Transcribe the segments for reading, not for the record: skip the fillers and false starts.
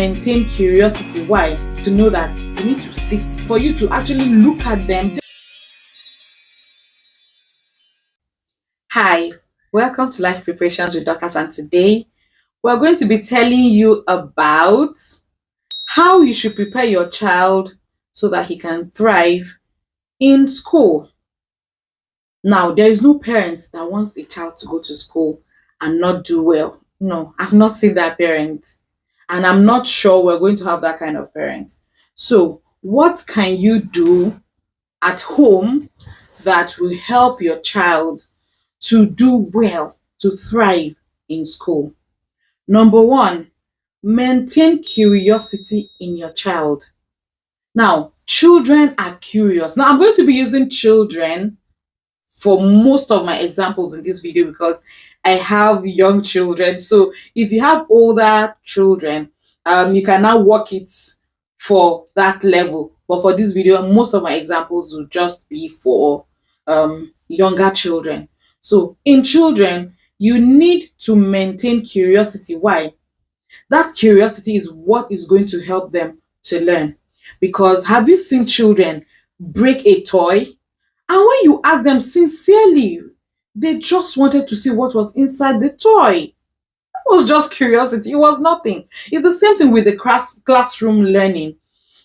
maintain curiosity. Why? To know that you need to sit for you to actually look at them. Hi, welcome to Life Preparations with Dorcas, and today we're going to be telling you about how you should prepare your child so that he can thrive in school. Now, there is no parent that wants a child to go to school and not do well. No, I've not seen that parent, and I'm not sure we're going to have that kind of parent. So, what can you do at home that will help your child to do well, to thrive in school? Number one, maintain curiosity in your child. Now, children are curious. Now, I'm going to be using children for most of my examples in this video because I have young children. So if you have older children, you can now work it for that level. But for this video, most of my examples will just be for younger children. So in children, you need to maintain curiosity. Why? That curiosity is what is going to help them to learn. Because have you seen children break a toy? And when you ask them sincerely, they just wanted to see what was inside the toy. It was just curiosity. It was nothing. It's the same thing with the classroom learning.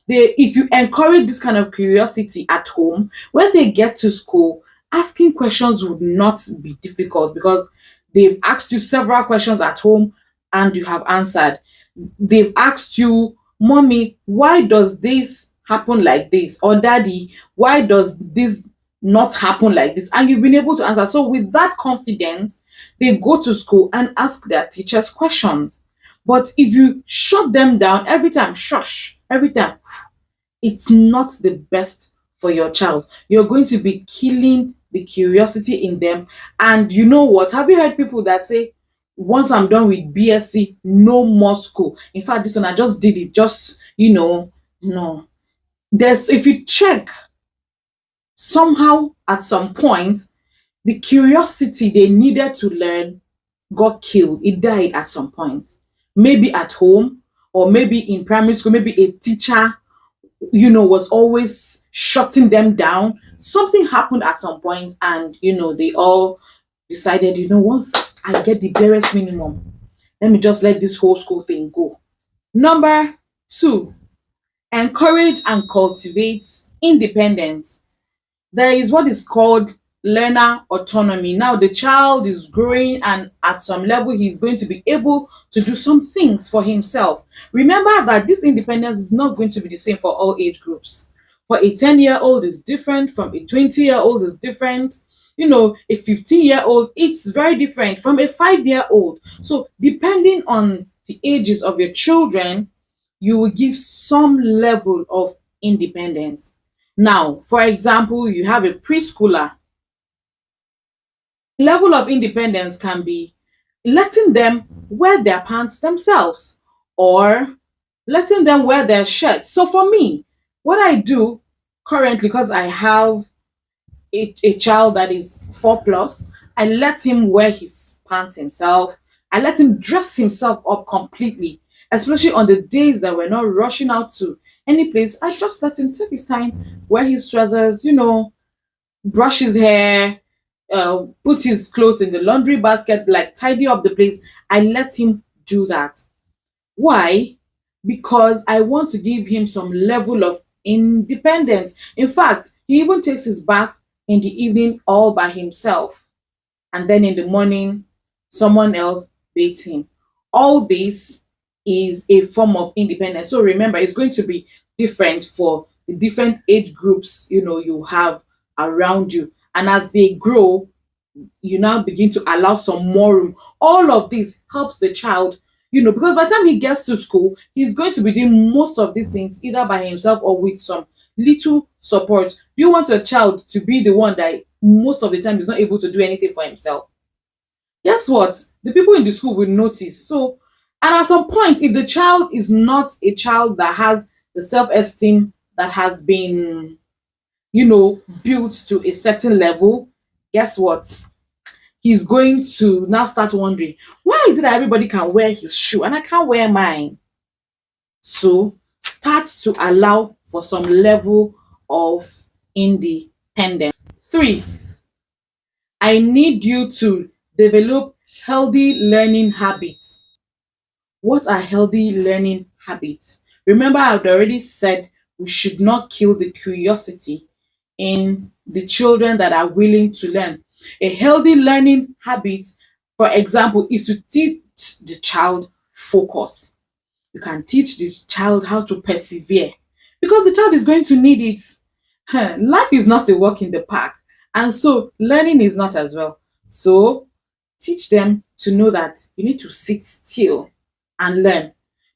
If you encourage this kind of curiosity at home, when they get to school, asking questions would not be difficult because they've asked you several questions at home and you have answered. They've asked you, Mommy, why does this happen like this? Or Daddy, why does this not happen like this? And you've been able to answer. So with that confidence, they go to school and ask their teachers questions. But if you shut them down every time, shush, every time, it's not the best for your child. You're going to be killing the curiosity in them. And you know what? Have you heard people that say, once I'm done with BSc, no more school? In fact, this one, I just did it. Just, no. If you check, somehow at some point, the curiosity they needed to learn got killed. It died at some point. Maybe at home, or maybe in primary school, maybe a teacher, was always shutting them down. Something happened at some point, and they all decided, once I get the barest minimum, let me just let this whole school thing go. Number two, encourage and cultivate independence. There is what is called learner autonomy. Now the child is growing, and at some level he's going to be able to do some things for himself. Remember that this independence is not going to be the same for all age groups. For a 10-year-old is different, from a 20-year-old is different, a 15-year-old, it's very different from a 5-year-old. So depending on the ages of your children, you will give some level of independence. Now, for example, you have a preschooler. Level of independence can be letting them wear their pants themselves or letting them wear their shirts. So for me, what I do currently, because I have a child that is 4+, I let him wear his pants himself. I let him dress himself up completely, especially on the days that we're not rushing out to any place. I just let him take his time, wear his trousers, brush his hair, put his clothes in the laundry basket, like tidy up the place. I let him do that. Why? Because I want to give him some level of independence. In fact, he even takes his bath in the evening all by himself, and then in the morning someone else bathes him. All this is a form of independence. So remember, it's going to be different for the different age groups you have around you, and as they grow, you now begin to allow some more room. All of this helps the child, because by the time he gets to school, he's going to be doing most of these things either by himself or with some little support. Do you want your child to be the one that most of the time is not able to do anything for himself? Guess what? The people in the school will notice. So, and at some point, if the child is not a child that has the self-esteem that has been, built to a certain level, guess what? He's going to now start wondering, why is it that everybody can wear his shoe and I can't wear mine? So start to allow for some level of independence. Three, I need you to develop healthy learning habits. What are healthy learning habits? Remember, I've already said we should not kill the curiosity in the children that are willing to learn. A healthy learning habit, for example, is to teach the child focus. You can teach this child how to persevere because the child is going to need it. Life is not a walk in the park, and so learning is not as well. So teach them to know that you need to sit still and learn.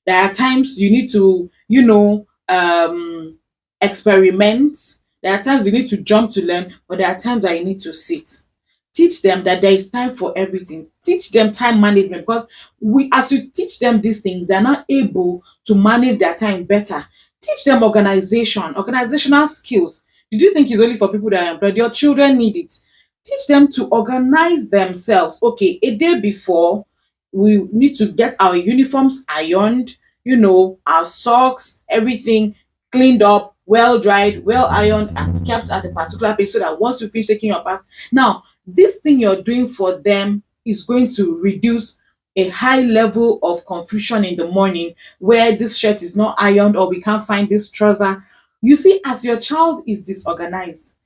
There are times you need to, experiment. There are times you need to jump to learn, but there are times that you need to sit. Teach them that there is time for everything. Teach them time management because as you teach them these things, they're not able to manage their time better. Teach them organizational skills. Did you think it's only for people that are employed? Your children need it. Teach them to organize themselves. Okay, a day before, we need to get our uniforms ironed, our socks, everything cleaned up, well dried, well ironed, and kept at a particular place so that once you finish taking your bath, now this thing you're doing for them is going to reduce a high level of confusion in the morning where this shirt is not ironed or we can't find this trouser. You see, as your child is disorganized,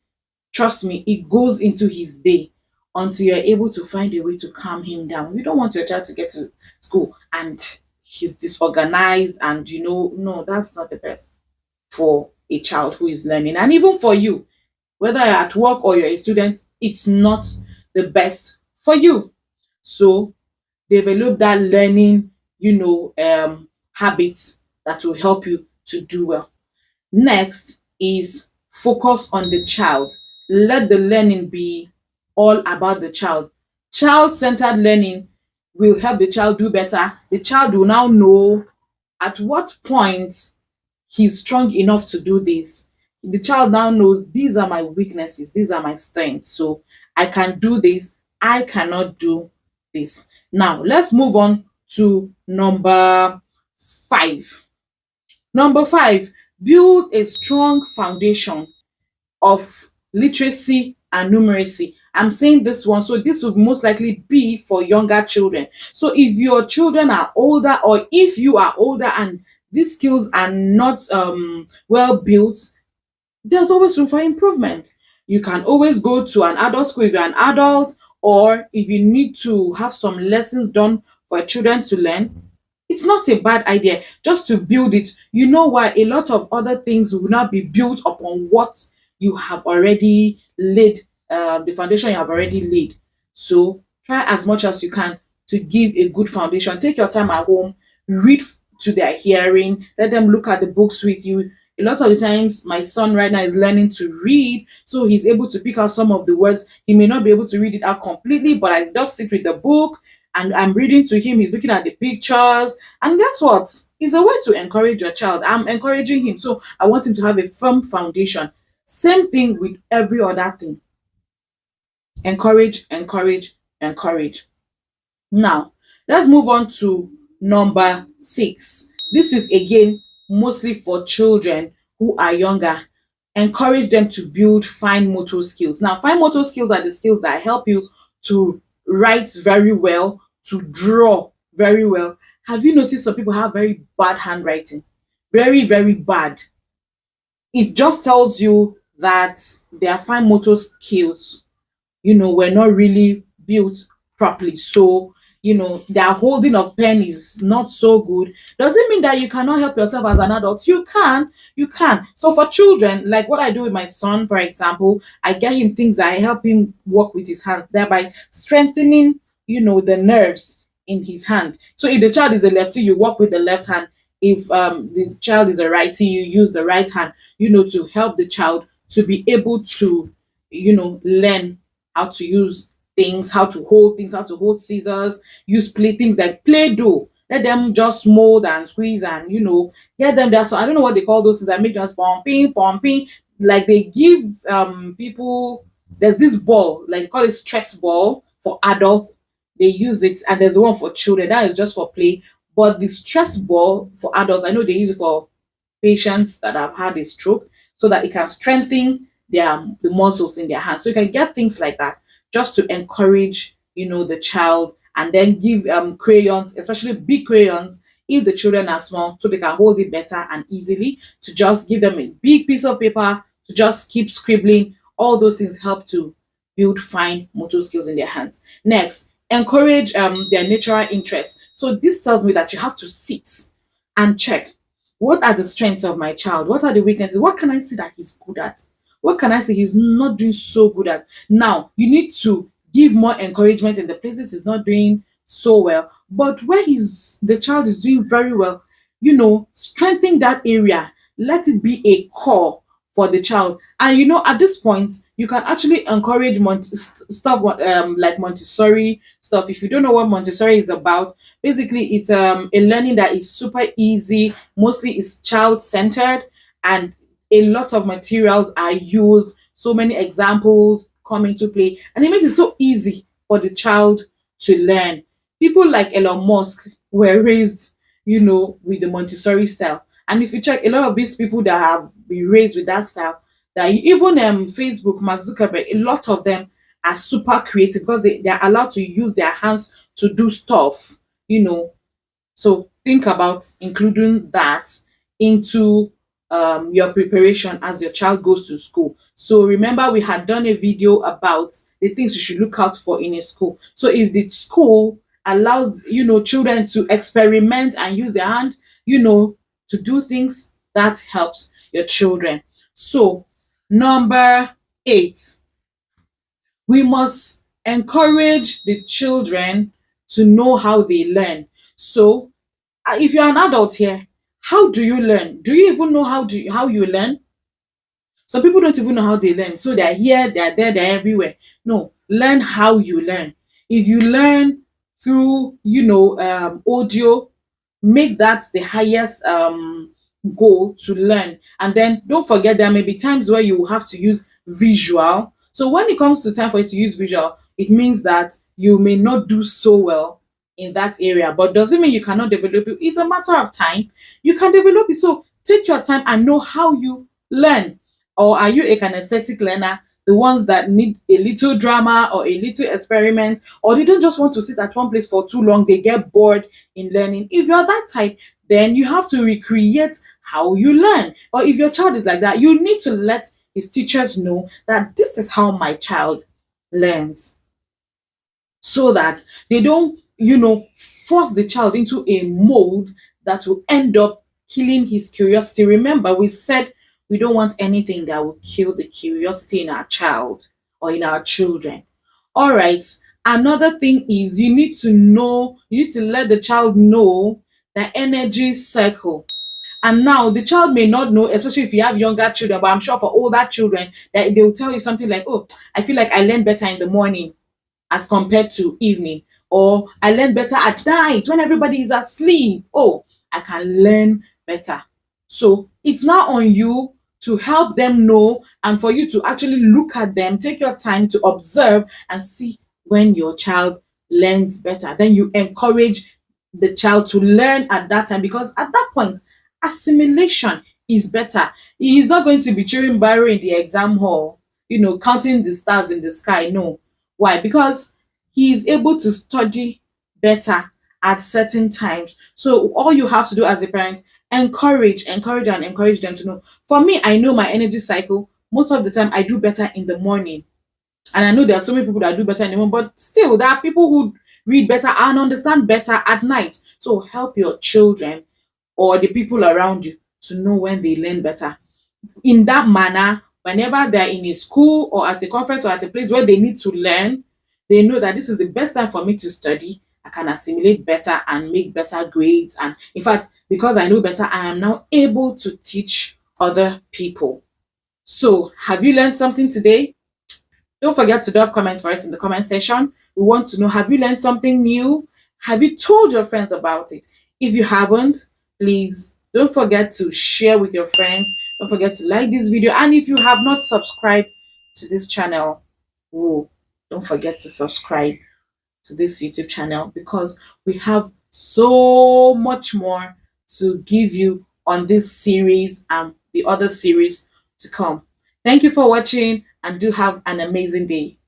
trust me, it goes into his day until you're able to find a way to calm him down. You don't want your child to get to school and he's disorganized, and no, that's not the best for a child who is learning. And even for you, whether you're at work or you're a student, it's not the best for you. So develop that learning, habits that will help you to do well. Next is focus on the child. Let the learning be all about the child. Child-centered learning will help the child do better. The child will now know at what point he's strong enough to do this. The child now knows these are my weaknesses, these are my strengths. So I can do this, I cannot do this. Now let's move on to number 5. Number 5, build a strong foundation of literacy and numeracy. I'm saying this one, so this would most likely be for younger children. So if your children are older, or if you are older and these skills are not well built, there's always room for improvement. You can always go to an adult school if you're an adult, or if you need to have some lessons done for children to learn. It's not a bad idea just to build it. You know why? A lot of other things will not be built upon what you have already laid, the foundation you have already laid. So try as much as you can to give a good foundation. Take your time at home, read to their hearing, let them look at the books with you. A lot of the times, my son right now is learning to read, so he's able to pick out some of the words. He may not be able to read it out completely, but I just sit with the book and I'm reading to him. He's looking at the pictures, and guess what? It's a way to encourage your child. I'm encouraging him, so I want him to have a firm foundation. Same thing with every other thing. Encourage, encourage, encourage. Now, let's move on to number 6. This is again mostly for children who are younger. Encourage them to build fine motor skills. Now, fine motor skills are the skills that help you to write very well, to draw very well. Have you noticed some people have very bad handwriting? Very, very bad. It just tells you that their fine motor skills, were not really built properly. So, their holding of pen is not so good. Does it mean that you cannot help yourself as an adult? You can. So for children, like what I do with my son, for example, I get him things, I help him work with his hands, thereby strengthening, the nerves in his hand. So if the child is a lefty, you work with the left hand. If the child is a righty, you use the right hand, to help the child to be able to, learn how to use things, how to hold things, how to hold scissors, use play things like Play-Doh. Let them just mold and squeeze and get them there. So I don't know what they call those things that make them pumping. Like they give people, there's this ball, like they call it stress ball for adults. They use it, and there's one for children that is just for play. But the stress ball for adults, I know they use it for patients that have had a stroke so that it can strengthen the muscles in their hands. So you can get things like that just to encourage, the child, and then give crayons, especially big crayons, if the children are small, so they can hold it better and easily. To just give them a big piece of paper to just keep scribbling. All those things help to build fine motor skills in their hands. Next, encourage their natural interests. So this tells me that you have to sit and check, what are the strengths of my child? What are the weaknesses? What can I see that he's good at? What can I say he's not doing so good at? Now, you need to give more encouragement in the places he's not doing so well. But where the child is doing very well, strengthen that area. Let it be a core for the child. And at this point, you can actually encourage stuff like Montessori stuff. If you don't know what Montessori is about, basically it's a learning that is super easy. Mostly it's child centered, and a lot of materials are used. So many examples come into play, and it makes it so easy for the child to learn. People like Elon Musk were raised, with the Montessori style. And if you check, a lot of these people that have been raised with that style, that even Facebook, Mark Zuckerberg, a lot of them are super creative because they are allowed to use their hands to do stuff, you know. So think about including that into your preparation as your child goes to school. So remember, we had done a video about the things you should look out for in a school. So if the school allows children to experiment and use their hand, to do things, that helps your children. So number 8, we must encourage the children to know how they learn. So if you're an adult here, how do you learn? Do you even know how you learn? Some people don't even know how they learn. So they're here, they're there, they're everywhere. No, learn how you learn. If you learn through audio, make that the highest goal to learn. And then don't forget, there may be times where you will have to use visual. So when it comes to time for you to use visual, it means that you may not do so well in that area, but doesn't mean you cannot develop it. It's a matter of time. You can develop it. So take your time and know how you learn. Or are you a kinesthetic learner, the ones that need a little drama or a little experiment, or they don't just want to sit at one place for too long, they get bored in learning? If you're that type, then you have to recreate how you learn. Or if your child is like that, you need to let his teachers know that this is how my child learns, so that they don't force the child into a mold that will end up killing his curiosity. Remember, we said we don't want anything that will kill the curiosity in our child or in our children. All right. Another thing is, you need to let the child know the energy cycle. And now the child may not know, especially if you have younger children, but I'm sure for older children, that they will tell you something like, oh, I feel like I learn better in the morning as compared to evening, or I learn better at night when everybody is asleep. Oh, I can learn better. So it's now on you to help them know, and for you to actually look at them, take your time to observe and see when your child learns better. Then you encourage the child to learn at that time, because at that point, assimilation is better. He is not going to be chewing barrow in the exam hall, counting the stars in the sky. No. Why? Because he is able to study better at certain times. So all you have to do as a parent, encourage and encourage them to know. For me, I know my energy cycle. Most of the time I do better in the morning. And I know there are so many people that do better in the morning, but still there are people who read better and understand better at night. So help your children or the people around you to know when they learn better. In that manner, whenever they're in a school or at a conference or at a place where they need to learn, they know that this is the best time for me to study. I can assimilate better and make better grades. And in fact, because I know better, I am now able to teach other people. So have you learned something today? Don't forget to drop comments for us in the comment section. We want to know, have you learned something new? Have you told your friends about it? If you haven't, please don't forget to share with your friends. Don't forget to like this video. And if you have not subscribed to this channel, don't forget to subscribe to this YouTube channel, because we have so much more to give you on this series and the other series to come. Thank you for watching and do have an amazing day.